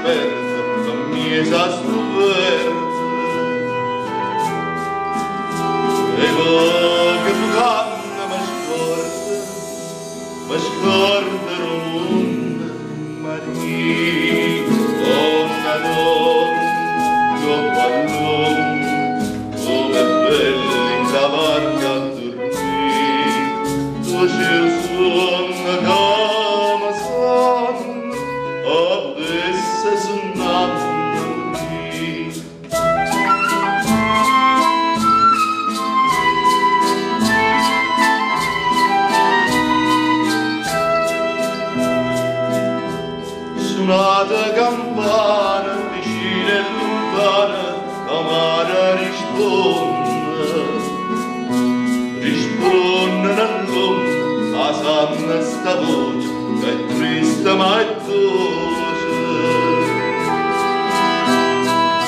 desperta, la mia scoperta. E voi che tu canna ma scorda il mondo, Maria, donna, troppo a lungo, come è bella in la barca a dormire, tu ci suona come sonno, adesso suonando. Suonata campana, vicina e lontana, amara risponde nell'ombra, a sanna sta voce, che è triste ma è dolce.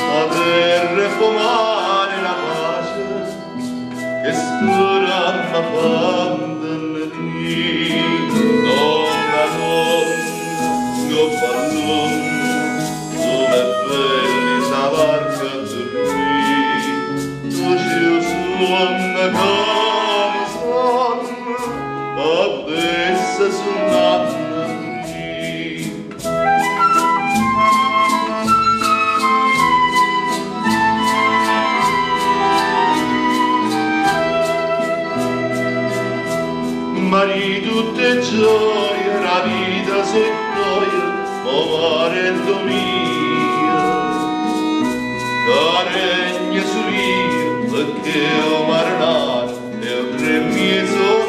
La terra e pomare la pace, che sperano quando ne donna, io parlo, come è bella sta barca a dormire, tu ci suona come sonno, adesso suonando qui. Marito tutte gioie, la vita sottoia, ma marito mia, caregna su io, perché ho marinato e ho tre mie sorelle.